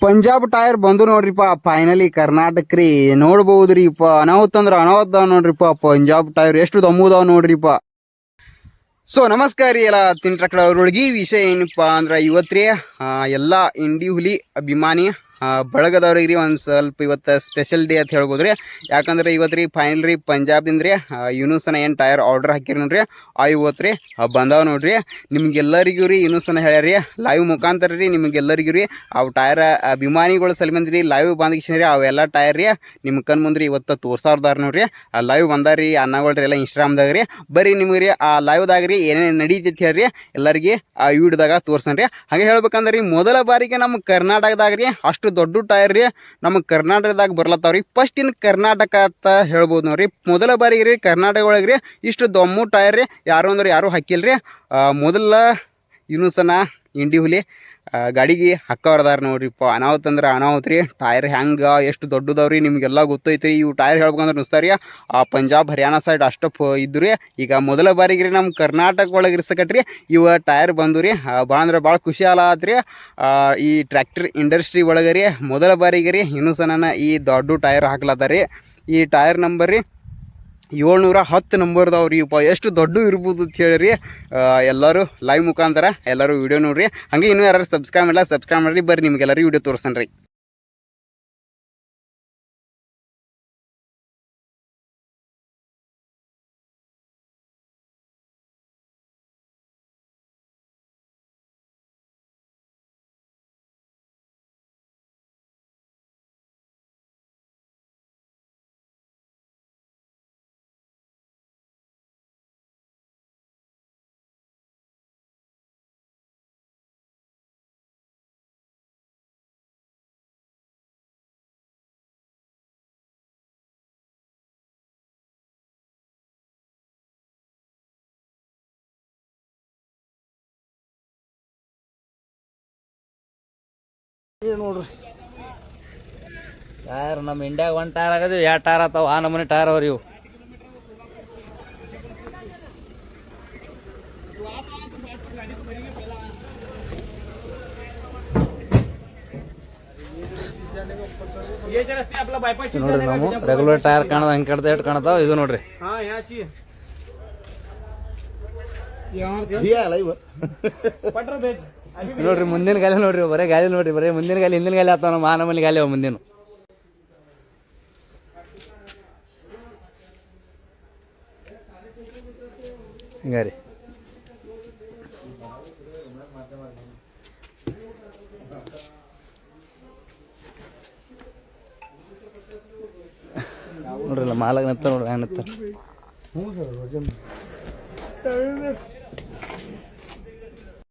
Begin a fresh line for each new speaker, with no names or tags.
Punjab tyre ಬಂದು ನೋಡ್ರಿಪ್ಪ finally Karnataka ರೀ ನೋಡ್ಬಹುದ್ರಿಪ್ಪ ಅನಾಹುತ ಅಂದ್ರ ಅನಾಹುತ ನೋಡ್ರಿಪ್ಪ ಪಂಜಾಬ್ ಟೈರ್ ಎಷ್ಟು ದಮ್ಮುದಾವ್ ನೋಡ್ರಿಪ್ಪ. ಸೊ ನಮಸ್ಕಾರ ರೀ ಎಲ್ಲ ತಿಂಟ್ರಕ್ಳವ್ರೊಳಗೆ ವಿಷಯ ಏನಪ್ಪ ಅಂದ್ರೆ ಇವತ್ತು ರೀ ಎಲ್ಲ ಇಂಡಿ ಹುಲಿ ಅಭಿಮಾನಿ ಬಳಗದವ್ರಿಗೆ ರೀ ಒಂದು ಸ್ವಲ್ಪ ಇವತ್ತು ಸ್ಪೆಷಲ್ ಡೇ ಅಂತ ಹೇಳ್ಬೋದು ರೀ. ಯಾಕಂದ್ರೆ ಇವತ್ತು ರೀ ಫೈನಲ್ ರೀ ಪಂಜಾಬ್ದಿಂದ ರೀ ಯುನುಸನ ಏನು ಟೈರ್ ಆರ್ಡರ್ ಹಾಕಿರಿ ನೋಡ್ರಿ ಇವತ್ತು ರೀ ಬಂದಾವ ನೋಡ್ರಿ. ನಿಮ್ಗೆಲ್ಲರಿಗೂ ರೀ ಯುನುಸನ ಹೇಳ್ಯಾರಿ ಲೈವ್ ಮುಖಾಂತರ ರೀ ನಿಮಗೆಲ್ಲರಿಗೂ ರೀ ಅವು ಟೈರ್ ಅಭಿಮಾನಿಗಳು ಸಲ್ಮಂದಿ ರೀ ಲೈವ್ ಬಂದಿಕ್ಷನ್ ರೀ ಅವೆಲ್ಲ ಟೈರ್ ರೀ ನಿಮ್ಮ ಕಣ್ ಮುಂದೆ ರೀ ಇವತ್ತು ತೋರ್ಸಾರ್ದಾರ ನೋಡ್ರಿ. ಲೈವ್ ಬಂದಾರ ರೀ ಅನ್ನಗಳ್ರಿ ಎಲ್ಲ ಇನ್ಸ್ಟಾಗ್ರಾಮ್ದಾಗ ರೀ. ಬರ್ರಿ ನಿಮ್ಗೆ ರೀ ಆ ಲೈವ್ದಾಗ ರೀ ಏನೇನು ನಡೀತೈತಿ ಹೇಳ್ರಿ ಎಲ್ಲರಿಗೆ ಆ ವಿಡಿಯೋದಾಗ ತೋರ್ಸನ್ ರೀ. ಹಾಗೆ ಹೇಳ್ಬೇಕಂದ್ರೆ ರೀ ಮೊದಲ ಬಾರಿಗೆ ನಮ್ಮ ಕರ್ನಾಟಕದಾಗ ರೀ ಅಷ್ಟು ದೊಡ್ಡ ಟೈರ್ ರೀ ನಮ್ಮ ಕರ್ನಾಟಕದಾಗ ಬರ್ಲತ್ತಾವ್ರಿ. ಫಸ್ಟ್ ಇನ್ ಕರ್ನಾಟಕ ಅಂತ ಹೇಳ್ಬೋದು ನೋಡ್ರಿ. ಮೊದಲ ಬಾರಿಗೆ ರೀ ಕರ್ನಾಟಕ ಒಳಗೆ ರೀ ಇಷ್ಟು ದಮ್ಮು ಟೈರ್ ರೀ ಯಾರು ಅಂದ್ರೆ ಯಾರು ಹಾಕಿಲ್ರಿ. ಮೊದಲ ಯುನುಸನ ಇಂಡಿ ಹುಲಿ ಗಾಡಿಗೆ ಹಕ್ಕವರದಾರ ನೋಡ್ರಿಪ್ಪ. ಅನಾಹುತ ಅಂದ್ರೆ ಅನಾಹುತ ರೀ. ಟೈರ್ ಹೆಂಗೆ ಎಷ್ಟು ದೊಡ್ಡದವ್ರಿ ನಿಮಗೆಲ್ಲ ಗೊತ್ತೈತ್ರಿ. ಇವು ಟೈರ್ ಹೇಳ್ಬೇಕಂದ್ರೆ ನುಸ್ತಾರಿ ಪಂಜಾಬ್ ಹರಿಯಾಣ ಸೈಡ್ ಅಷ್ಟು ಇದ್ದು ರೀ. ಈಗ ಮೊದಲ ಬಾರಿಗೆ ರೀ ನಮ್ಮ ಕರ್ನಾಟಕ ಒಳಗೆ ಇರ್ಸಕಟ್ರಿ ಇವು ಟೈರ್ ಬಂದು ರೀ ಭಾಳ ಅಂದ್ರೆ ಭಾಳ ಖುಷಿ ಆಲತ್ರಿ. ಈ ಟ್ರ್ಯಾಕ್ಟರ್ ಇಂಡಸ್ಟ್ರಿ ಒಳಗೆ ರೀ ಮೊದಲ ಬಾರಿಗೆ ರೀ ಯುನುಸನ ಈ ದೊಡ್ಡ ಟೈರ್ ಹಾಕ್ಲತ್ತಾರ ರೀ. ಈ ಟೈರ್ ನಂಬರ್ ರೀ 710 ನಂಬರ್ದವ್ರಿ ಇಪ್ಪ. ಎಷ್ಟು ದೊಡ್ಡ ಇರ್ಬೋದು ಅಂತ ಹೇಳಿರಿ. ಎಲ್ಲರೂ ಲೈವ್ ಮುಖಾಂತರ ಎಲ್ಲರೂ ವಿಡಿಯೋ ನೋಡ್ರಿ. ಹಾಗೆ ಇನ್ನೂ ಯಾರು ಸಬ್ಸ್ಕ್ರೈಬ್ ಇಲ್ಲ ಸಬ್ಸ್ಕ್ರೈಬ್ ಮಾಡಿರಿ. ಬರ್ರಿ ನಿಮಗೆಲ್ಲರೂ ವಿಡಿಯೋ ತೋರಿಸನ್ ರೀ.
ನೋಡ್ರಿ ಟೈರ್ ನಮ್ಮ ಇಂಡಿಯಾಗ ಒಂದು ಟೈರ್ ಆಗದು 2 ಟೈರ್ ಆತಾವ. ಆ ನಮೂನಿ ಟೈರ್ ಅವ್ರಿ ಇವು. ನೋಡ್ರಿ ನಾವು ರೆಗ್ಯುಲರ್ ಟೈರ್ ಕಾಣದ ಹಂಗೆ ಕಡ್ದ ಎಷ್ಟು ಕಾಣತಾವ. ಇದು ನೋಡ್ರಿ ನೋಡ್ರಿ ಮುಂದಿನ ಗಾಲಿ ನೋಡ್ರಿ ಬರೇ ಗಾಲಿ ನೋಡ್ರಿ ಬರೇ ಮುಂದಿನ ಗಾಲಿ ಹಿಂದಿನ ಗಾಲಿ ಆತಾವ. ನಮ್ಮ ನಮ್ಮಲ್ಲಿ ಗಾಲಿ ಅವ ಮುಂದಿನ. ಹಿಂಗಾರಿ ನೋಡ್ರಲ್ಲ ಮಾಲಾಗ ನತ್ತ ನೋಡ್ರಿ ಹ್ಯಾಂಗ ನತ್ತ.